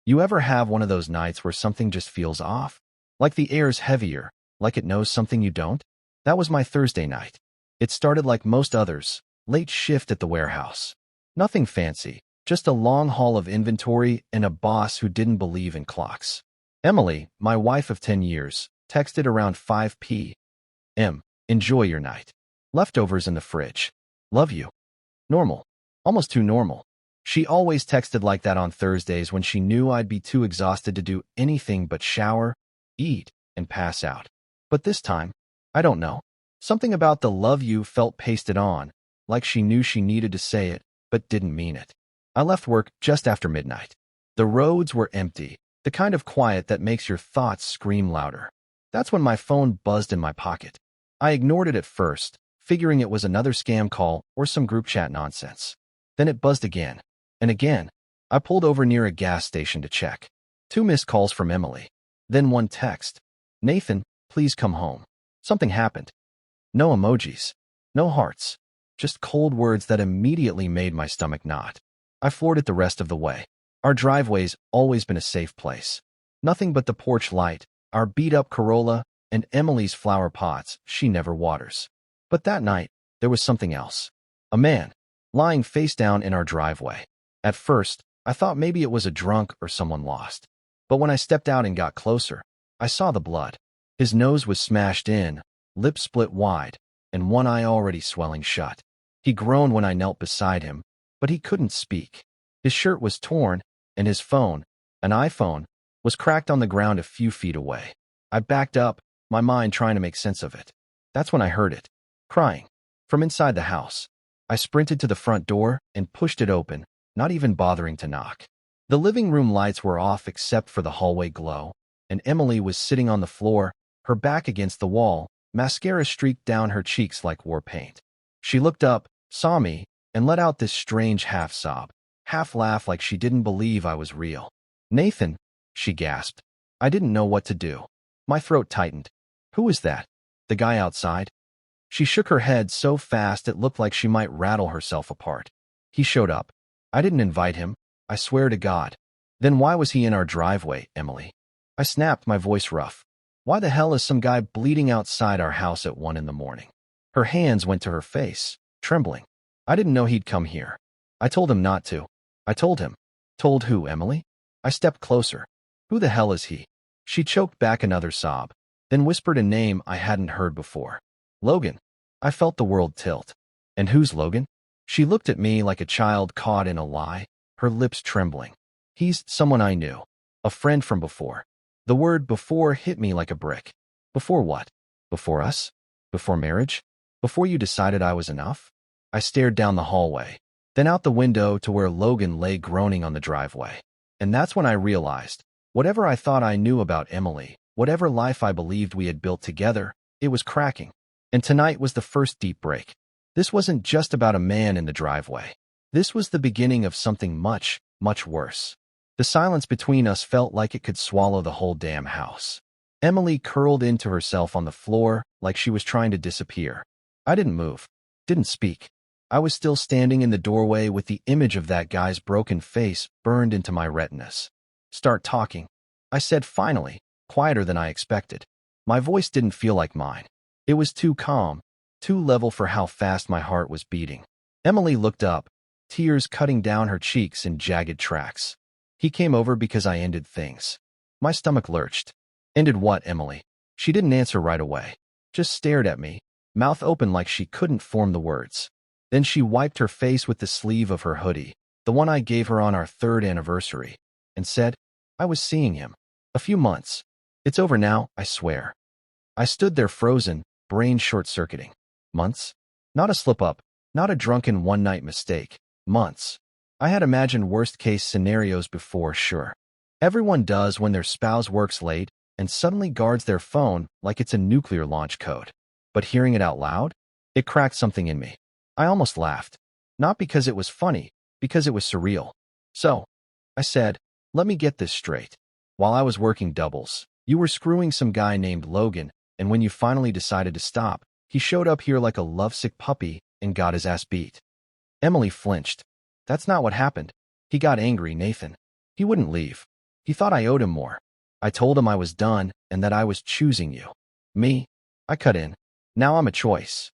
You ever have one of those nights where something just feels off? Like the air's heavier, like it knows something you don't? That was my Thursday night. It started like most others, late shift at the warehouse. Nothing fancy, just a long haul of inventory and a boss who didn't believe in clocks. Emily, my wife of 10 years, texted around 5 p.m. Enjoy your night. Leftovers in the fridge. Love you. Normal. Almost too normal. She always texted like that on Thursdays when she knew I'd be too exhausted to do anything but shower, eat, and pass out. But this time, I don't know. Something about the love you felt pasted on, like she knew she needed to say it, but didn't mean it. I left work just after midnight. The roads were empty, the kind of quiet that makes your thoughts scream louder. That's when my phone buzzed in my pocket. I ignored it at first, figuring it was another scam call or some group chat nonsense. Then it buzzed again. And again. I pulled over near a gas station to check. 2 missed calls from Emily. Then one text. Nathan, please come home. Something happened. No emojis. No hearts. Just cold words that immediately made my stomach knot. I floored it the rest of the way. Our driveway's always been a safe place. Nothing but the porch light, our beat-up Corolla, and Emily's flower pots she never waters. But that night, there was something else. A man, lying face down in our driveway. At first, I thought maybe it was a drunk or someone lost. But when I stepped out and got closer, I saw the blood. His nose was smashed in, lips split wide, and one eye already swelling shut. He groaned when I knelt beside him, but he couldn't speak. His shirt was torn, and his phone, an iPhone, was cracked on the ground a few feet away. I backed up, my mind trying to make sense of it. That's when I heard it. Crying. From inside the house. I sprinted to the front door and pushed it open, not even bothering to knock. The living room lights were off except for the hallway glow, and Emily was sitting on the floor, her back against the wall, mascara streaked down her cheeks like war paint. She looked up, saw me, and let out this strange half-sob, half-laugh like she didn't believe I was real. Nathan, she gasped. I didn't know what to do. My throat tightened. Who is that? The guy outside? She shook her head so fast it looked like she might rattle herself apart. He showed up. I didn't invite him, I swear to God. Then why was he in our driveway, Emily? I snapped, my voice rough. Why the hell is some guy bleeding outside our house at 1 a.m? Her hands went to her face, trembling. I didn't know he'd come here. I told him not to. I told him. Told who, Emily? I stepped closer. Who the hell is he? She choked back another sob, then whispered a name I hadn't heard before. Logan. I felt the world tilt. And who's Logan? She looked at me like a child caught in a lie, her lips trembling. He's someone I knew. A friend from before. The word before hit me like a brick. Before what? Before us? Before marriage? Before you decided I was enough? I stared down the hallway, then out the window to where Logan lay groaning on the driveway. And that's when I realized, whatever I thought I knew about Emily, whatever life I believed we had built together, it was cracking. And tonight was the first deep break. This wasn't just about a man in the driveway. This was the beginning of something much, much worse. The silence between us felt like it could swallow the whole damn house. Emily curled into herself on the floor like she was trying to disappear. I didn't move, didn't speak. I was still standing in the doorway with the image of that guy's broken face burned into my retinas. Start talking, I said finally, quieter than I expected. My voice didn't feel like mine. It was too calm, too level for how fast my heart was beating. Emily looked up, tears cutting down her cheeks in jagged tracks. He came over because I ended things. My stomach lurched. Ended what, Emily? She didn't answer right away. Just stared at me, mouth open like she couldn't form the words. Then she wiped her face with the sleeve of her hoodie, the one I gave her on our 3rd anniversary, and said, I was seeing him. A few months. It's over now, I swear. I stood there frozen, brain short-circuiting. Months? Not a slip-up, not a drunken one-night mistake. Months. I had imagined worst-case scenarios before, sure. Everyone does when their spouse works late and suddenly guards their phone like it's a nuclear launch code. But hearing it out loud, it cracked something in me. I almost laughed. Not because it was funny, because it was surreal. So, I said, let me get this straight. While I was working doubles, you were screwing some guy named Logan, and when you finally decided to stop, he showed up here like a lovesick puppy and got his ass beat. Emily flinched. That's not what happened. He got angry, Nathan. He wouldn't leave. He thought I owed him more. I told him I was done and that I was choosing you. Me? I cut in. Now I'm a choice.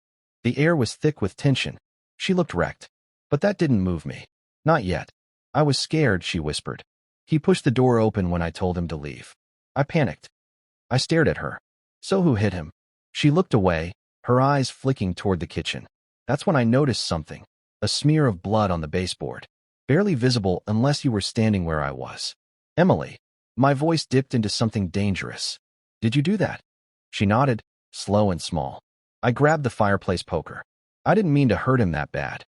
The air was thick with tension. She looked wrecked. But that didn't move me. Not yet. I was scared, she whispered. He pushed the door open when I told him to leave. I panicked. I stared at her. So who hit him? She looked away, her eyes flicking toward the kitchen. That's when I noticed something. A smear of blood on the baseboard. Barely visible unless you were standing where I was. Emily. My voice dipped into something dangerous. Did you do that? She nodded, slow and small. I grabbed the fireplace poker. I didn't mean to hurt him that bad.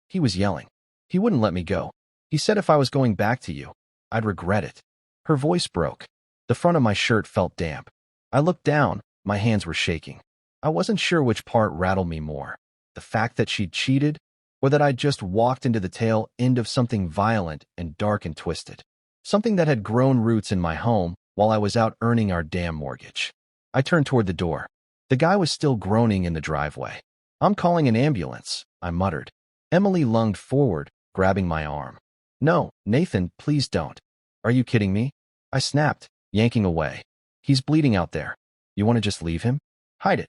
He was yelling. He wouldn't let me go. He said if I was going back to you, I'd regret it. Her voice broke. The front of my shirt felt damp. I looked down, my hands were shaking. I wasn't sure which part rattled me more. The fact that she'd cheated, or that I'd just walked into the tail end of something violent and dark and twisted. Something that had grown roots in my home while I was out earning our damn mortgage. I turned toward the door. The guy was still groaning in the driveway. I'm calling an ambulance, I muttered. Emily lunged forward, grabbing my arm. No, Nathan, please don't. Are you kidding me? I snapped, yanking away. He's bleeding out there. You want to just leave him? Hide it.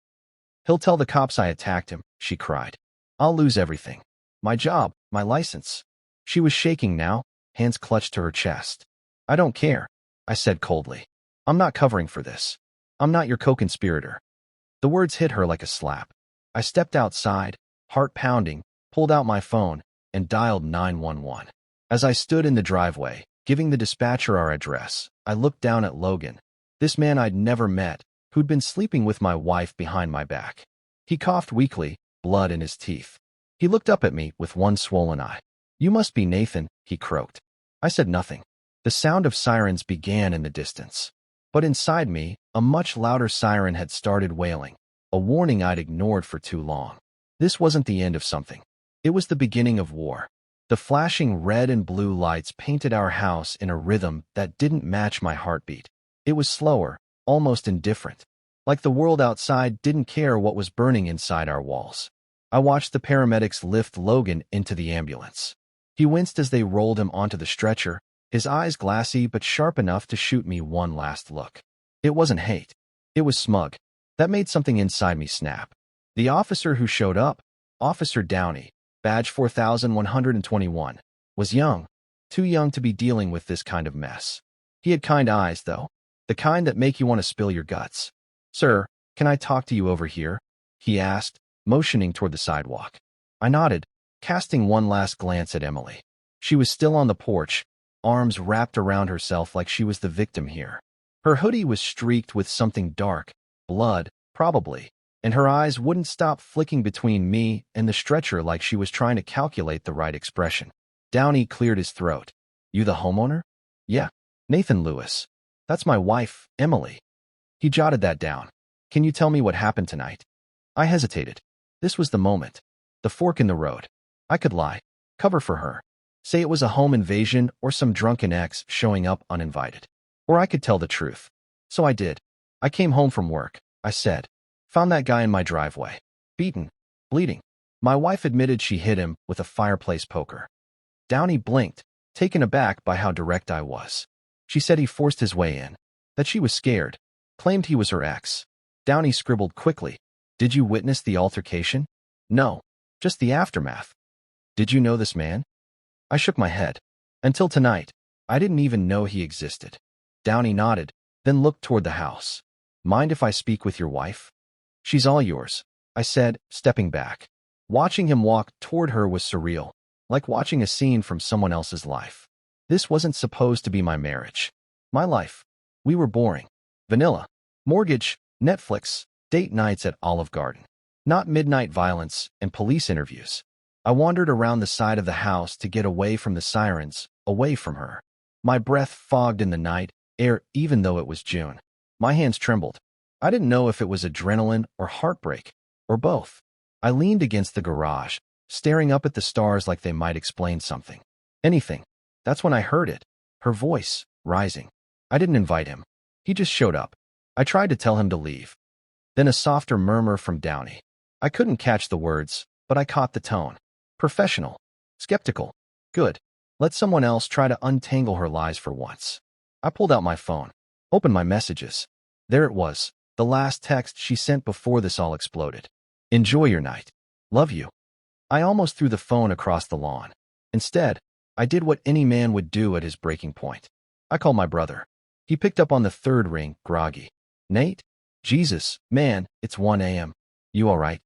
He'll tell the cops I attacked him, she cried. I'll lose everything. My job, my license. She was shaking now, hands clutched to her chest. I don't care, I said coldly. I'm not covering for this. I'm not your co-conspirator. The words hit her like a slap. I stepped outside, heart pounding, pulled out my phone, and dialed 911. As I stood in the driveway, giving the dispatcher our address, I looked down at Logan, this man I'd never met, who'd been sleeping with my wife behind my back. He coughed weakly, blood in his teeth. He looked up at me with one swollen eye. You must be Nathan, he croaked. I said nothing. The sound of sirens began in the distance. But inside me, a much louder siren had started wailing, a warning I'd ignored for too long. This wasn't the end of something. It was the beginning of war. The flashing red and blue lights painted our house in a rhythm that didn't match my heartbeat. It was slower, almost indifferent. Like the world outside didn't care what was burning inside our walls. I watched the paramedics lift Logan into the ambulance. He winced as they rolled him onto the stretcher, his eyes glassy but sharp enough to shoot me one last look. It wasn't hate. It was smug. That made something inside me snap. The officer who showed up, Officer Downey, badge 4121, was young, too young to be dealing with this kind of mess. He had kind eyes, though, the kind that make you want to spill your guts. Sir, can I talk to you over here? He asked, motioning toward the sidewalk. I nodded, casting one last glance at Emily. She was still on the porch, arms wrapped around herself like she was the victim here. Her hoodie was streaked with something dark, blood, probably, and her eyes wouldn't stop flicking between me and the stretcher like she was trying to calculate the right expression. Downey cleared his throat. You the homeowner? Yeah, Nathan Lewis. That's my wife, Emily. He jotted that down. Can you tell me what happened tonight? I hesitated. This was the moment. The fork in the road. I could lie. Cover for her. Say it was a home invasion or some drunken ex showing up uninvited. Or I could tell the truth. So I did. I came home from work, I said. Found that guy in my driveway. Beaten. Bleeding. My wife admitted she hit him with a fireplace poker. Downey blinked, taken aback by how direct I was. She said he forced his way in. That she was scared. Claimed he was her ex. Downey scribbled quickly. Did you witness the altercation? No. Just the aftermath. Did you know this man? I shook my head. Until tonight, I didn't even know he existed. Downey nodded, then looked toward the house. Mind if I speak with your wife? She's all yours, I said, stepping back. Watching him walk toward her was surreal, like watching a scene from someone else's life. This wasn't supposed to be my marriage. My life. We were boring. Vanilla. Mortgage, Netflix, date nights at Olive Garden. Not midnight violence and police interviews. I wandered around the side of the house to get away from the sirens, away from her. My breath fogged in the night air even though it was June. My hands trembled. I didn't know if it was adrenaline or heartbreak, or both. I leaned against the garage, staring up at the stars like they might explain something. Anything. That's when I heard it. Her voice, rising. I didn't invite him. He just showed up. I tried to tell him to leave. Then a softer murmur from Downey. I couldn't catch the words, but I caught the tone. Professional. Skeptical. Good. Let someone else try to untangle her lies for once. I pulled out my phone, opened my messages. There it was, the last text she sent before this all exploded. Enjoy your night. Love you. I almost threw the phone across the lawn. Instead, I did what any man would do at his breaking point. I called my brother. He picked up on the third ring, groggy. Nate? Jesus, man, it's 1 a.m. You all right?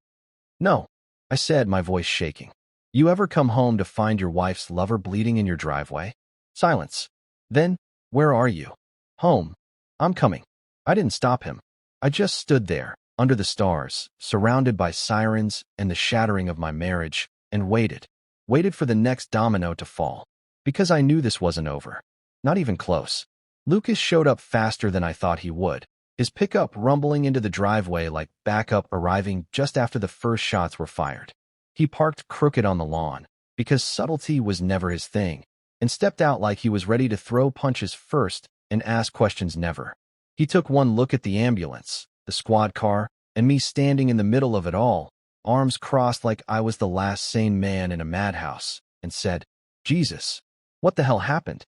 No, I said, my voice shaking. You ever come home to find your wife's lover bleeding in your driveway? Silence. Then, where are you? Home. I'm coming. I didn't stop him. I just stood there, under the stars, surrounded by sirens and the shattering of my marriage, and waited. Waited for the next domino to fall. Because I knew this wasn't over. Not even close. Lucas showed up faster than I thought he would, his pickup rumbling into the driveway like backup arriving just after the first shots were fired. He parked crooked on the lawn, because subtlety was never his thing, and stepped out like he was ready to throw punches first and ask questions never. He took one look at the ambulance, the squad car, and me standing in the middle of it all, arms crossed like I was the last sane man in a madhouse, and said, Jesus, what the hell happened?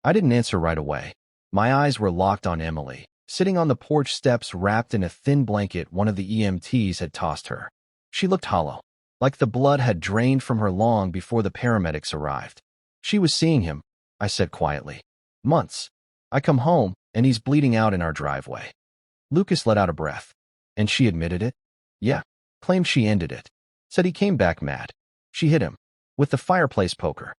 I didn't answer right away. My eyes were locked on Emily, sitting on the porch steps wrapped in a thin blanket one of the EMTs had tossed her. She looked hollow, like the blood had drained from her long before the paramedics arrived. She was seeing him, I said quietly. Months. I come home, and he's bleeding out in our driveway. Lucas let out a breath. And she admitted it? Yeah. Claimed she ended it. Said he came back mad. She hit him. With the fireplace poker.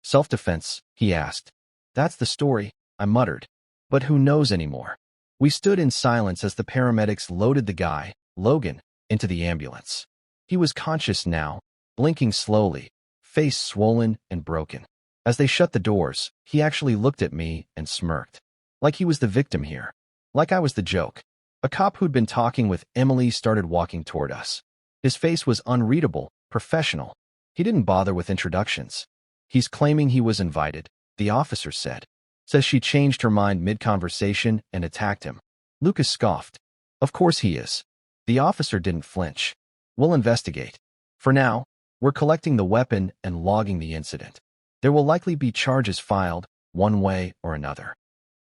Self-defense, he asked. That's the story, I muttered. But who knows anymore? We stood in silence as the paramedics loaded the guy, Logan, into the ambulance. He was conscious now, blinking slowly, face swollen and broken. As they shut the doors, he actually looked at me and smirked. Like he was the victim here. Like I was the joke. A cop who'd been talking with Emily started walking toward us. His face was unreadable, professional. He didn't bother with introductions. He's claiming he was invited, the officer said. Says she changed her mind mid-conversation and attacked him. Lucas scoffed. Of course he is. The officer didn't flinch. We'll investigate. For now, we're collecting the weapon and logging the incident. There will likely be charges filed, one way or another.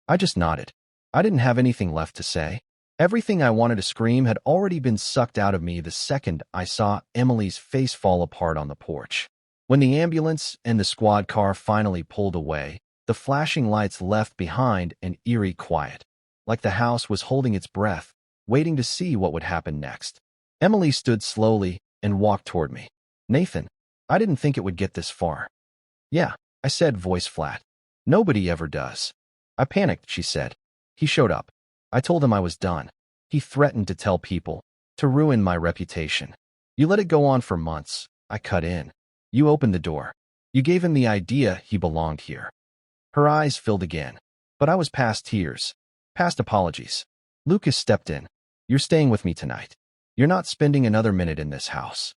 I just nodded. I didn't have anything left to say. Everything I wanted to scream had already been sucked out of me the second I saw Emily's face fall apart on the porch. When the ambulance and the squad car finally pulled away, the flashing lights left behind an eerie quiet, like the house was holding its breath, waiting to see what would happen next. Emily stood slowly and walked toward me. Nathan, I didn't think it would get this far. Yeah, I said, voice flat. Nobody ever does. I panicked, she said. He showed up. I told him I was done. He threatened to tell people, to ruin my reputation. You let it go on for months. I cut in. You opened the door. You gave him the idea he belonged here. Her eyes filled again. But I was past tears, past apologies. Lucas stepped in. You're staying with me tonight. You're not spending another minute in this house.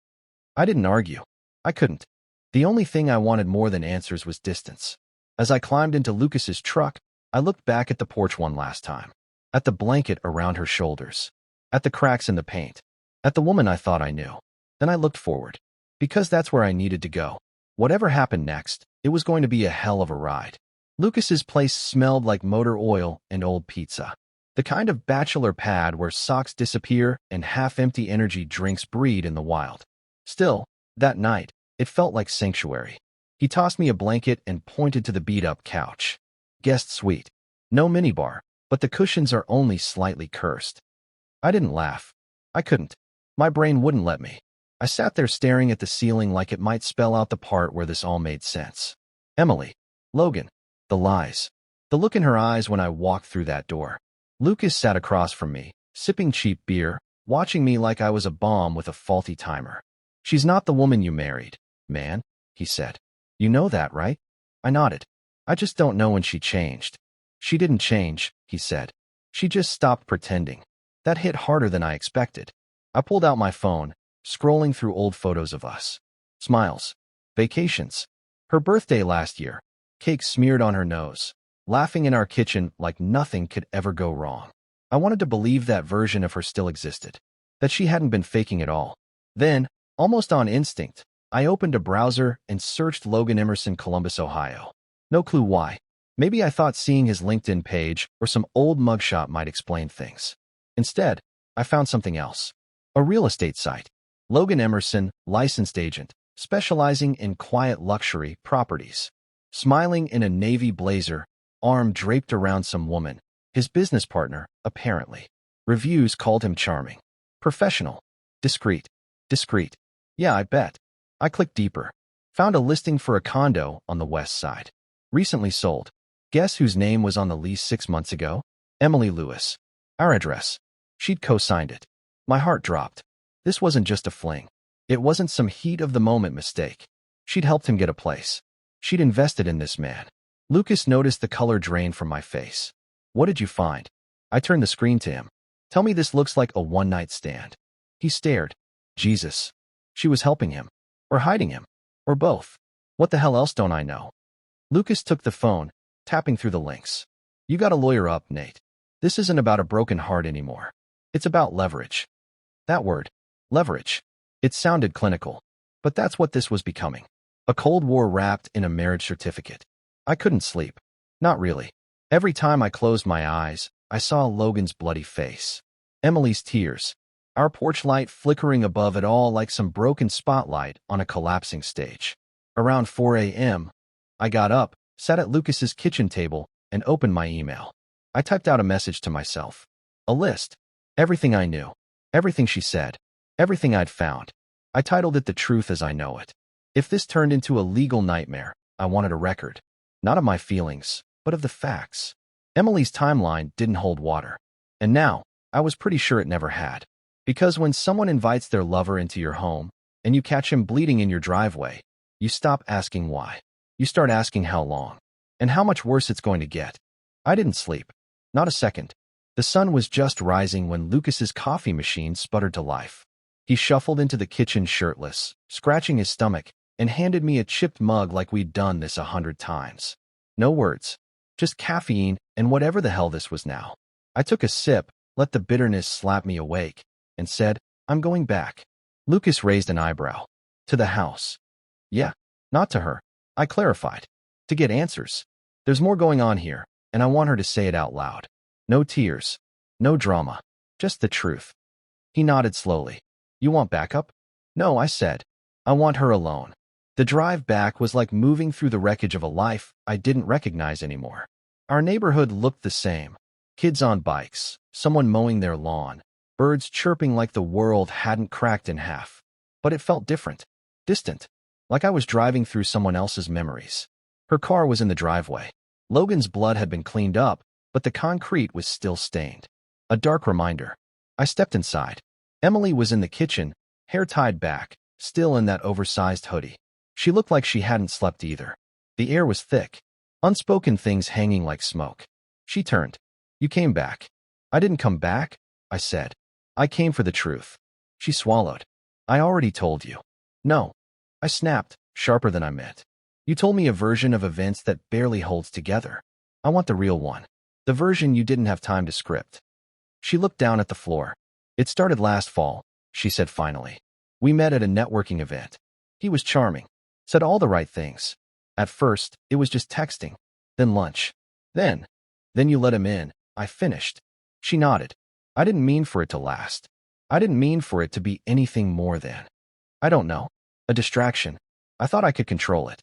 I didn't argue. I couldn't. The only thing I wanted more than answers was distance. As I climbed into Lucas's truck, I looked back at the porch one last time. At the blanket around her shoulders. At the cracks in the paint. At the woman I thought I knew. Then I looked forward. Because that's where I needed to go. Whatever happened next, it was going to be a hell of a ride. Lucas's place smelled like motor oil and old pizza. The kind of bachelor pad where socks disappear and half-empty energy drinks breed in the wild. Still, that night, it felt like sanctuary. He tossed me a blanket and pointed to the beat-up couch. Guest suite. No minibar, but the cushions are only slightly cursed. I didn't laugh. I couldn't. My brain wouldn't let me. I sat there staring at the ceiling like it might spell out the part where this all made sense. Emily. Logan. The lies. The look in her eyes when I walked through that door. Lucas sat across from me, sipping cheap beer, watching me like I was a bomb with a faulty timer. She's not the woman you married, man, he said. You know that, right? I nodded. I just don't know when she changed. She didn't change, he said. She just stopped pretending. That hit harder than I expected. I pulled out my phone, scrolling through old photos of us. Smiles. Vacations. Her birthday last year. Cake smeared on her nose. Laughing in our kitchen like nothing could ever go wrong. I wanted to believe that version of her still existed. That she hadn't been faking it all. Then, almost on instinct, I opened a browser and searched Logan Emerson, Columbus, Ohio. No clue why. Maybe I thought seeing his LinkedIn page or some old mugshot might explain things. Instead, I found something else. A real estate site. Logan Emerson, licensed agent, specializing in quiet luxury properties. Smiling in a navy blazer, arm draped around some woman. His business partner, apparently. Reviews called him charming. Professional. Discreet. Discreet. Yeah, I bet. I clicked deeper. Found a listing for a condo on the west side. Recently sold. Guess whose name was on the lease 6 months ago? Emily Lewis. Our address. She'd co-signed it. My heart dropped. This wasn't just a fling. It wasn't some heat-of-the-moment mistake. She'd helped him get a place. She'd invested in this man. Lucas noticed the color drain from my face. What did you find? I turned the screen to him. Tell me this looks like a one-night stand. He stared. Jesus. She was helping him. Or hiding him. Or both. What the hell else don't I know? Lucas took the phone, tapping through the links. You got a lawyer up, Nate. This isn't about a broken heart anymore. It's about leverage. That word. Leverage. It sounded clinical. But that's what this was becoming. A Cold War wrapped in a marriage certificate. I couldn't sleep. Not really. Every time I closed my eyes, I saw Logan's bloody face. Emily's tears. Our porch light flickering above it all like some broken spotlight on a collapsing stage. Around 4 a.m., I got up, sat at Lucas's kitchen table, and opened my email. I typed out a message to myself. A list. Everything I knew. Everything she said. Everything I'd found. I titled it The Truth as I Know It. If this turned into a legal nightmare, I wanted a record. Not of my feelings, but of the facts. Emily's timeline didn't hold water. And now, I was pretty sure it never had. Because when someone invites their lover into your home, and you catch him bleeding in your driveway, you stop asking why. You start asking how long, and how much worse it's going to get. I didn't sleep. Not a second. The sun was just rising when Lucas's coffee machine sputtered to life. He shuffled into the kitchen shirtless, scratching his stomach, and handed me a chipped mug like we'd done this 100 times. No words. Just caffeine and whatever the hell this was now. I took a sip, let the bitterness slap me awake, and said, I'm going back. Lucas raised an eyebrow. To the house. Yeah, not to her. I clarified. To get answers. There's more going on here, and I want her to say it out loud. No tears. No drama. Just the truth. He nodded slowly. You want backup? No, I said. I want her alone. The drive back was like moving through the wreckage of a life I didn't recognize anymore. Our neighborhood looked the same. Kids on bikes, someone mowing their lawn, birds chirping like the world hadn't cracked in half. But it felt different. Distant. Like I was driving through someone else's memories. Her car was in the driveway. Logan's blood had been cleaned up, but the concrete was still stained. A dark reminder. I stepped inside. Emily was in the kitchen, hair tied back, still in that oversized hoodie. She looked like she hadn't slept either. The air was thick. Unspoken things hanging like smoke. She turned. You came back. I didn't come back, I said. I came for the truth. She swallowed. I already told you. No. I snapped, sharper than I meant. You told me a version of events that barely holds together. I want the real one. The version you didn't have time to script. She looked down at the floor. It started last fall, she said finally. We met at a networking event. He was charming. Said all the right things. At first, it was just texting. Then lunch. Then you let him in. I finished. She nodded. I didn't mean for it to last. I didn't mean for it to be anything more than. I don't know. A distraction. I thought I could control it.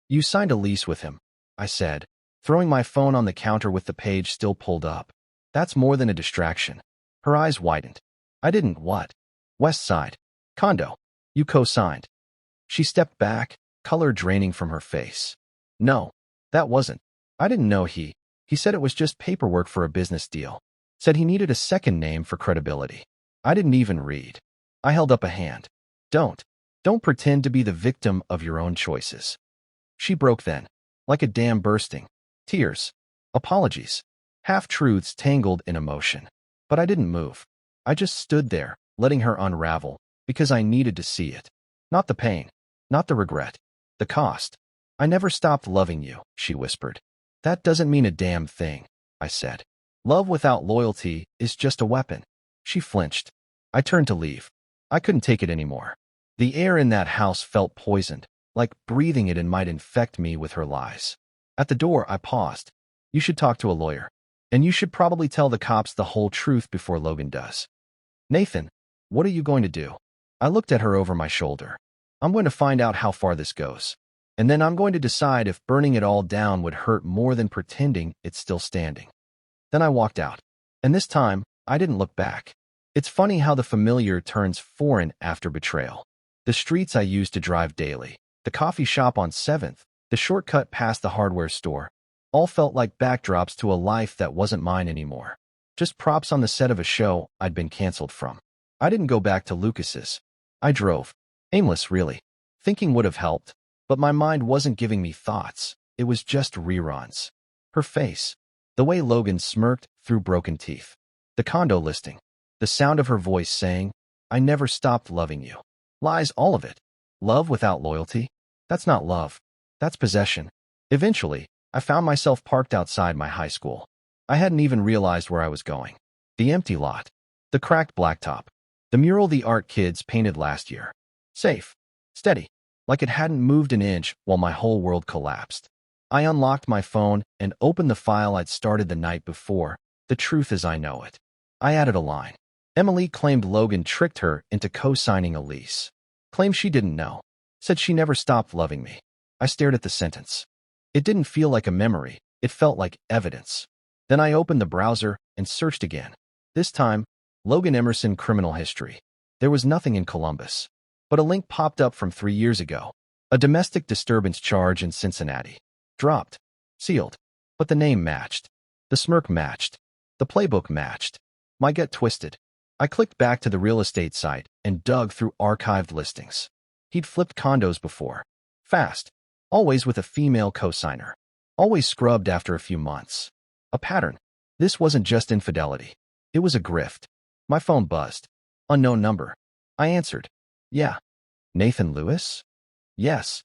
You signed a lease with him, I said, throwing my phone on the counter with the page still pulled up. That's more than a distraction. Her eyes widened. I didn't what? West Side. Condo. You co-signed. She stepped back, color draining from her face. No, that wasn't. I didn't know he said it was just paperwork for a business deal. Said he needed a second name for credibility. I didn't even read. I held up a hand. Don't pretend to be the victim of your own choices. She broke then, like a dam bursting. Tears. Apologies. Half-truths tangled in emotion. But I didn't move. I just stood there, letting her unravel, because I needed to see it. Not the pain. Not the regret. The cost. I never stopped loving you, she whispered. That doesn't mean a damn thing, I said. Love without loyalty is just a weapon. She flinched. I turned to leave. I couldn't take it anymore. The air in that house felt poisoned, like breathing it in might infect me with her lies. At the door, I paused. You should talk to a lawyer. And you should probably tell the cops the whole truth before Logan does. Nathan, what are you going to do? I looked at her over my shoulder. I'm going to find out how far this goes. And then I'm going to decide if burning it all down would hurt more than pretending it's still standing. Then I walked out. And this time, I didn't look back. It's funny how the familiar turns foreign after betrayal. The streets I used to drive daily, the coffee shop on 7th, the shortcut past the hardware store, all felt like backdrops to a life that wasn't mine anymore. Just props on the set of a show I'd been canceled from. I didn't go back to Lucas's. I drove. Aimless, really. Thinking would have helped, but my mind wasn't giving me thoughts. It was just reruns. Her face. The way Logan smirked through broken teeth. The condo listing. The sound of her voice saying, I never stopped loving you. Lies, all of it. Love without loyalty? That's not love. That's possession. Eventually, I found myself parked outside my high school. I hadn't even realized where I was going. The empty lot. The cracked blacktop. The mural the art kids painted last year. Safe. Steady. Like it hadn't moved an inch while my whole world collapsed. I unlocked my phone and opened the file I'd started the night before. The truth as I know it. I added a line. Emily claimed Logan tricked her into co-signing a lease. Claimed she didn't know. Said she never stopped loving me. I stared at the sentence. It didn't feel like a memory. It felt like evidence. Then I opened the browser and searched again. This time, Logan Emerson criminal history. There was nothing in Columbus. But a link popped up from 3 years ago. A domestic disturbance charge in Cincinnati. Dropped. Sealed. But the name matched. The smirk matched. The playbook matched. My gut twisted. I clicked back to the real estate site and dug through archived listings. He'd flipped condos before. Fast. Always with a female co-signer. Always scrubbed after a few months. A pattern. This wasn't just infidelity. It was a grift. My phone buzzed. Unknown number. I answered. Yeah. Nathan Lewis? Yes.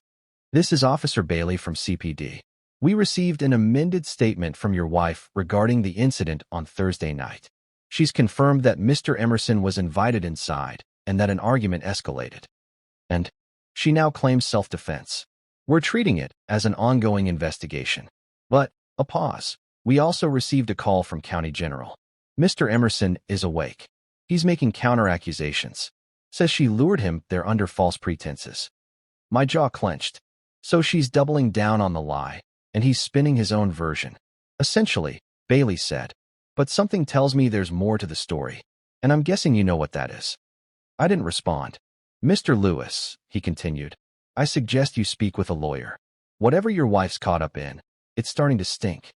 This is Officer Bailey from CPD. We received an amended statement from your wife regarding the incident on Thursday night. She's confirmed that Mr. Emerson was invited inside and that an argument escalated. And she now claims self-defense. We're treating it as an ongoing investigation. But, a pause. We also received a call from County General. Mr. Emerson is awake. He's making counter-accusations. Says she lured him there under false pretenses. My jaw clenched. So she's doubling down on the lie, and he's spinning his own version. Essentially, Bailey said. But something tells me there's more to the story, and I'm guessing you know what that is. I didn't respond. Mr. Lewis, he continued, I suggest you speak with a lawyer. Whatever your wife's caught up in, it's starting to stink.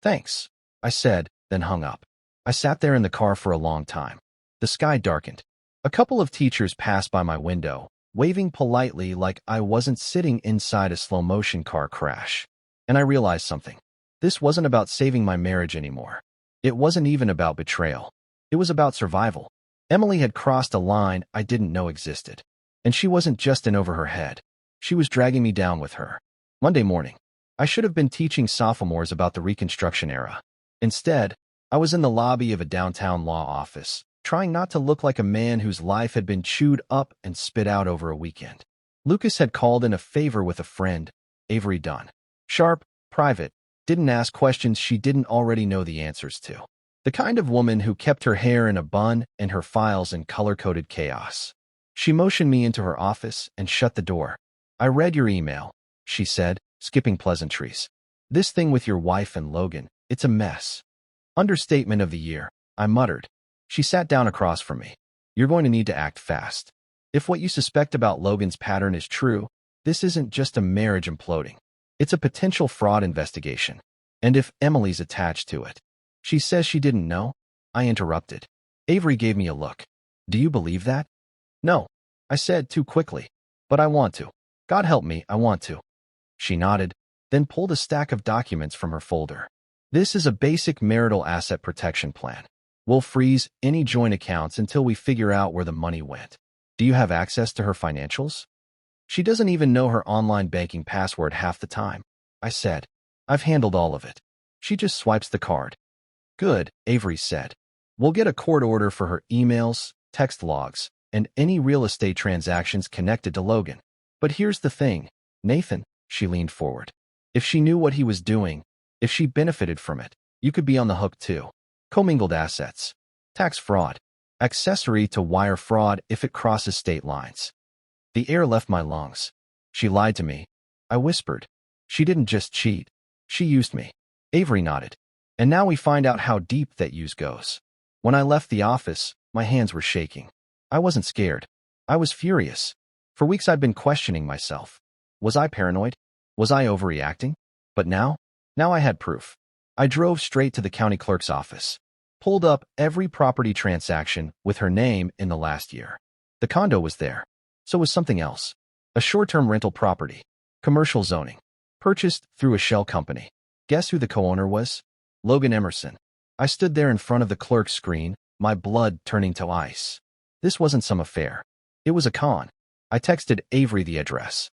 Thanks, I said, then hung up. I sat there in the car for a long time. The sky darkened. A couple of teachers passed by my window, waving politely like I wasn't sitting inside a slow-motion car crash. And I realized something. This wasn't about saving my marriage anymore. It wasn't even about betrayal. It was about survival. Emily had crossed a line I didn't know existed. And she wasn't just in over her head. She was dragging me down with her. Monday morning, I should have been teaching sophomores about the Reconstruction era. Instead, I was in the lobby of a downtown law office, trying not to look like a man whose life had been chewed up and spit out over a weekend. Lucas had called in a favor with a friend, Avery Dunn. Sharp, private, didn't ask questions she didn't already know the answers to. The kind of woman who kept her hair in a bun and her files in color-coded chaos. She motioned me into her office and shut the door. I read your email, she said, skipping pleasantries. This thing with your wife and Logan, it's a mess. Understatement of the year, I muttered. She sat down across from me. You're going to need to act fast. If what you suspect about Logan's pattern is true, this isn't just a marriage imploding. It's a potential fraud investigation. And if Emily's attached to it. She says she didn't know? I interrupted. Avery gave me a look. Do you believe that? No, I said too quickly. But I want to. God help me, I want to. She nodded, then pulled a stack of documents from her folder. This is a basic marital asset protection plan. We'll freeze any joint accounts until we figure out where the money went. Do you have access to her financials? She doesn't even know her online banking password half the time. I said, I've handled all of it. She just swipes the card. Good, Avery said. We'll get a court order for her emails, text logs, and any real estate transactions connected to Logan. But here's the thing, Nathan, she leaned forward. If she knew what he was doing, if she benefited from it, you could be on the hook too. Commingled assets. Tax fraud. Accessory to wire fraud if it crosses state lines. The air left my lungs. She lied to me. I whispered. She didn't just cheat. She used me. Avery nodded. And now we find out how deep that use goes. When I left the office, my hands were shaking. I wasn't scared. I was furious. For weeks I'd been questioning myself. Was I paranoid? Was I overreacting? But now I had proof. I drove straight to the county clerk's office. Pulled up every property transaction with her name in the last year. The condo was there. So was something else. A short-term rental property. Commercial zoning. Purchased through a shell company. Guess who the co-owner was? Logan Emerson. I stood there in front of the clerk's screen, my blood turning to ice. This wasn't some affair. It was a con. I texted Avery the address.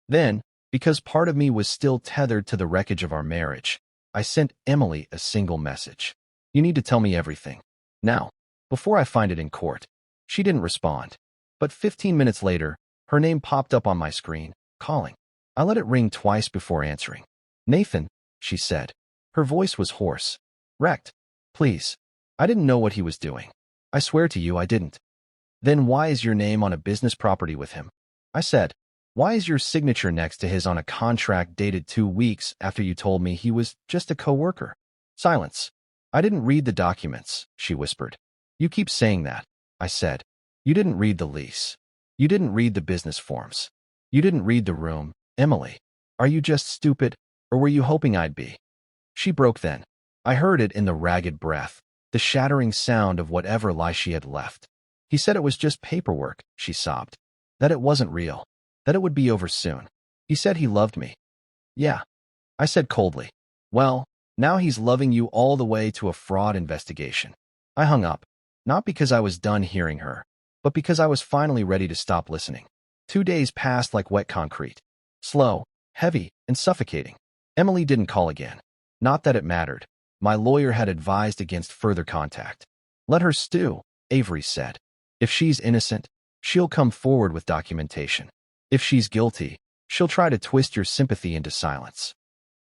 Then, because part of me was still tethered to the wreckage of our marriage, I sent Emily a single message. You need to tell me everything. Now, before I find it in court. She didn't respond. But 15 minutes later, her name popped up on my screen, calling. I let it ring twice before answering. Nathan, she said. Her voice was hoarse. Wrecked. Please. I didn't know what he was doing. I swear to you I didn't. Then why is your name on a business property with him? I said. Why is your signature next to his on a contract dated 2 weeks after you told me he was just a co-worker? Silence. I didn't read the documents, she whispered. You keep saying that, I said. You didn't read the lease. You didn't read the business forms. You didn't read the room, Emily. Are you just stupid, or were you hoping I'd be? She broke then. I heard it in the ragged breath, the shattering sound of whatever lie she had left. He said it was just paperwork, she sobbed. That it wasn't real. That it would be over soon. He said he loved me. Yeah. I said coldly. Well, now he's loving you all the way to a fraud investigation. I hung up, not because I was done hearing her, but because I was finally ready to stop listening. 2 days passed like wet concrete. Slow, heavy, and suffocating. Emily didn't call again. Not that it mattered. My lawyer had advised against further contact. Let her stew, Avery said. If she's innocent, she'll come forward with documentation. If she's guilty, she'll try to twist your sympathy into silence.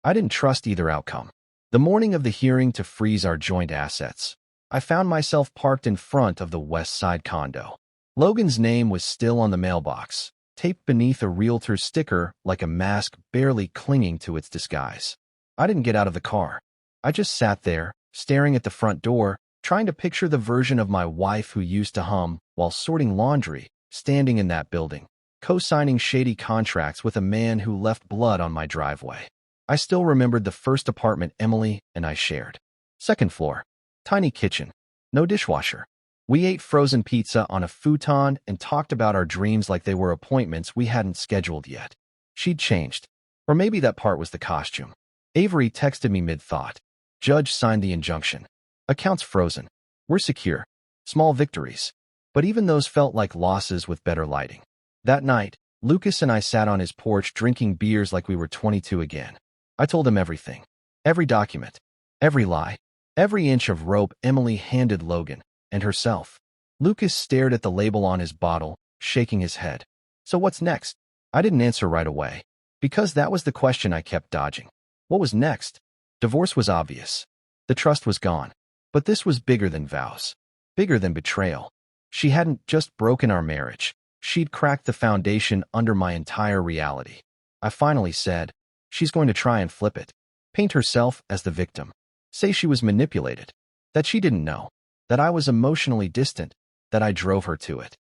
I didn't trust either outcome. The morning of the hearing to freeze our joint assets, I found myself parked in front of the West Side condo. Logan's name was still on the mailbox, taped beneath a realtor sticker like a mask barely clinging to its disguise. I didn't get out of the car. I just sat there, staring at the front door, trying to picture the version of my wife who used to hum while sorting laundry, standing in that building, co-signing shady contracts with a man who left blood on my driveway. I still remembered the first apartment Emily and I shared. Second floor. Tiny kitchen. No dishwasher. We ate frozen pizza on a futon and talked about our dreams like they were appointments we hadn't scheduled yet. She'd changed. Or maybe that part was the costume. Avery texted me mid-thought. Judge signed the injunction. Accounts frozen. We're secure. Small victories. But even those felt like losses with better lighting. That night, Lucas and I sat on his porch drinking beers like we were 22 again. I told him everything. Every document. Every lie. Every inch of rope Emily handed Logan, and herself. Lucas stared at the label on his bottle, shaking his head. So what's next? I didn't answer right away, because that was the question I kept dodging. What was next? Divorce was obvious. The trust was gone. But this was bigger than vows. Bigger than betrayal. She hadn't just broken our marriage. She'd cracked the foundation under my entire reality. I finally said, she's going to try and flip it. Paint herself as the victim. Say she was manipulated. That she didn't know. That I was emotionally distant. That I drove her to it.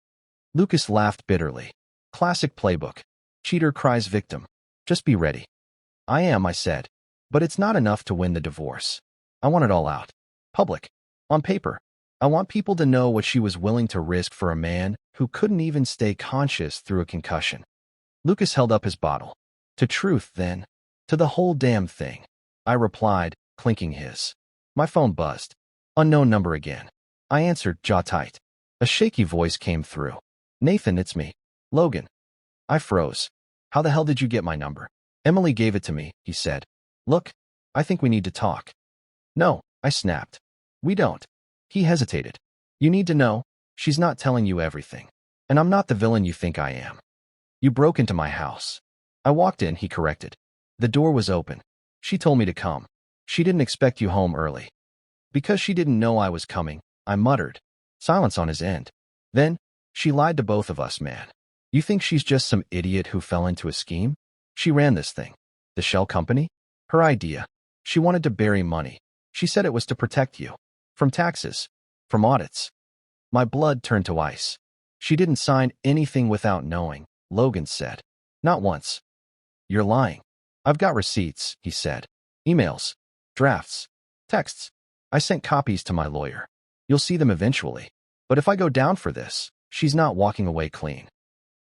Lucas laughed bitterly. Classic playbook. Cheater cries victim. Just be ready. I am, I said. But it's not enough to win the divorce. I want it all out. Public. On paper. I want people to know what she was willing to risk for a man who couldn't even stay conscious through a concussion. Lucas held up his bottle. To truth, then. To the whole damn thing. I replied, clinking his. My phone buzzed. Unknown number again. I answered, jaw tight. A shaky voice came through. Nathan, it's me. Logan. I froze. How the hell did you get my number? Emily gave it to me, he said. Look, I think we need to talk. No, I snapped. We don't. He hesitated. You need to know, she's not telling you everything. And I'm not the villain you think I am. You broke into my house. I walked in, he corrected. The door was open. She told me to come. She didn't expect you home early. Because she didn't know I was coming, I muttered. Silence on his end. Then, she lied to both of us, man. You think she's just some idiot who fell into a scheme? She ran this thing. The shell company? Her idea. She wanted to bury money. She said it was to protect you. From taxes. From audits. My blood turned to ice. She didn't sign anything without knowing, Logan said. Not once. You're lying. I've got receipts, he said. Emails. Drafts. Texts. I sent copies to my lawyer. You'll see them eventually. But if I go down for this, she's not walking away clean.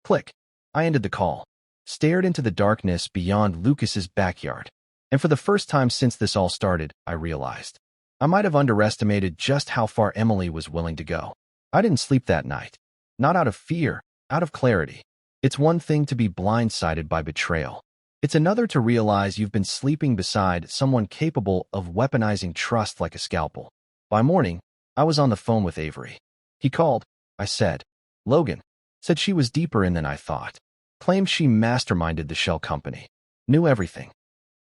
Click. I ended the call. Stared into the darkness beyond Lucas's backyard. And for the first time since this all started, I realized. I might have underestimated just how far Emily was willing to go. I didn't sleep that night. Not out of fear, out of clarity. It's one thing to be blindsided by betrayal. It's another to realize you've been sleeping beside someone capable of weaponizing trust like a scalpel. By morning, I was on the phone with Avery. He called. I said. Logan. Said she was deeper in than I thought. Claimed she masterminded the shell company. Knew everything.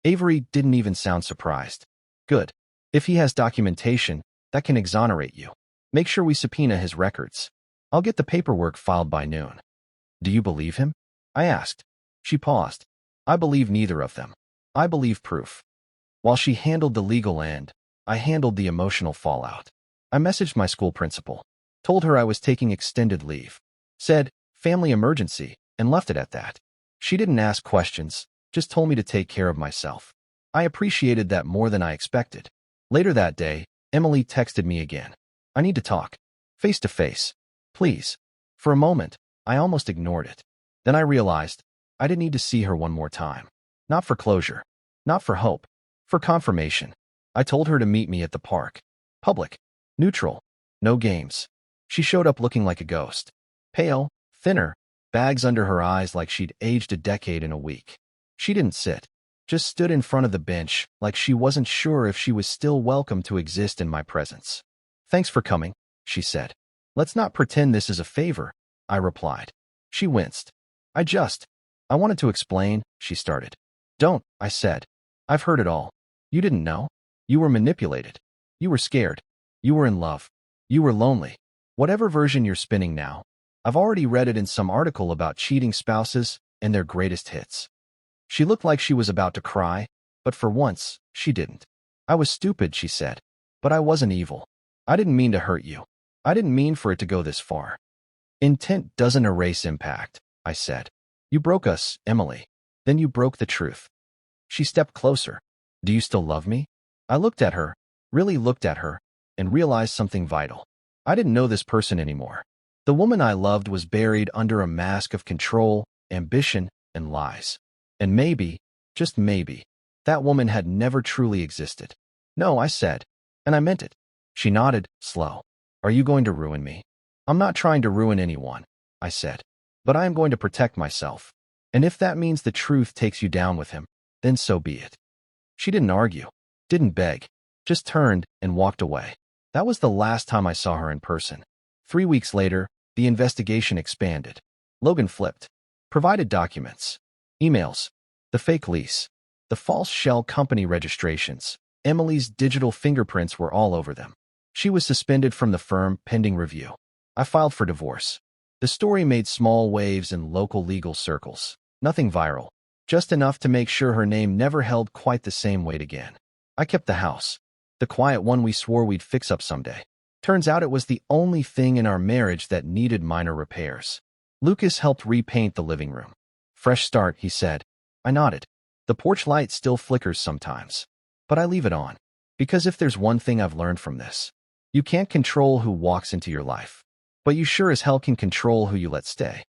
Avery didn't even sound surprised. Good. If he has documentation, that can exonerate you. Make sure we subpoena his records. I'll get the paperwork filed by noon. Do you believe him? I asked. She paused. I believe neither of them. I believe proof. While she handled the legal end, I handled the emotional fallout. I messaged my school principal. Told her I was taking extended leave. Said, family emergency, and left it at that. She didn't ask questions, just told me to take care of myself. I appreciated that more than I expected. Later that day, Emily texted me again. I need to talk. Face to face. Please. For a moment, I almost ignored it. Then I realized I didn't need to see her one more time. Not for closure. Not for hope. For confirmation. I told her to meet me at the park. Public. Neutral. No games. She showed up looking like a ghost. Pale, thinner, bags under her eyes like she'd aged a decade in a week. She didn't sit. Just stood in front of the bench like she wasn't sure if she was still welcome to exist in my presence. Thanks for coming, she said. Let's not pretend this is a favor, I replied. She winced. I wanted to explain, she started. Don't, I said. I've heard it all. You didn't know. You were manipulated. You were scared. You were in love. You were lonely. Whatever version you're spinning now, I've already read it in some article about cheating spouses and their greatest hits. She looked like she was about to cry, but for once, she didn't. I was stupid, she said. But I wasn't evil. I didn't mean to hurt you. I didn't mean for it to go this far. Intent doesn't erase impact, I said. You broke us, Emily. Then you broke the truth. She stepped closer. Do you still love me? I looked at her, really looked at her, and realized something vital. I didn't know this person anymore. The woman I loved was buried under a mask of control, ambition, and lies. And maybe, just maybe, that woman had never truly existed. No, I said, and I meant it. She nodded, slow. Are you going to ruin me? I'm not trying to ruin anyone, I said. But I am going to protect myself. And if that means the truth takes you down with him, then so be it. She didn't argue, didn't beg, just turned and walked away. That was the last time I saw her in person. 3 weeks later, the investigation expanded. Logan flipped. Provided documents. Emails. The fake lease. The false shell company registrations. Emily's digital fingerprints were all over them. She was suspended from the firm pending review. I filed for divorce. The story made small waves in local legal circles. Nothing viral. Just enough to make sure her name never held quite the same weight again. I kept the house. The quiet one we swore we'd fix up someday. Turns out it was the only thing in our marriage that needed minor repairs. Lucas helped repaint the living room. Fresh start, he said. I nodded. The porch light still flickers sometimes. But I leave it on. Because if there's one thing I've learned from this, you can't control who walks into your life. But you sure as hell can control who you let stay.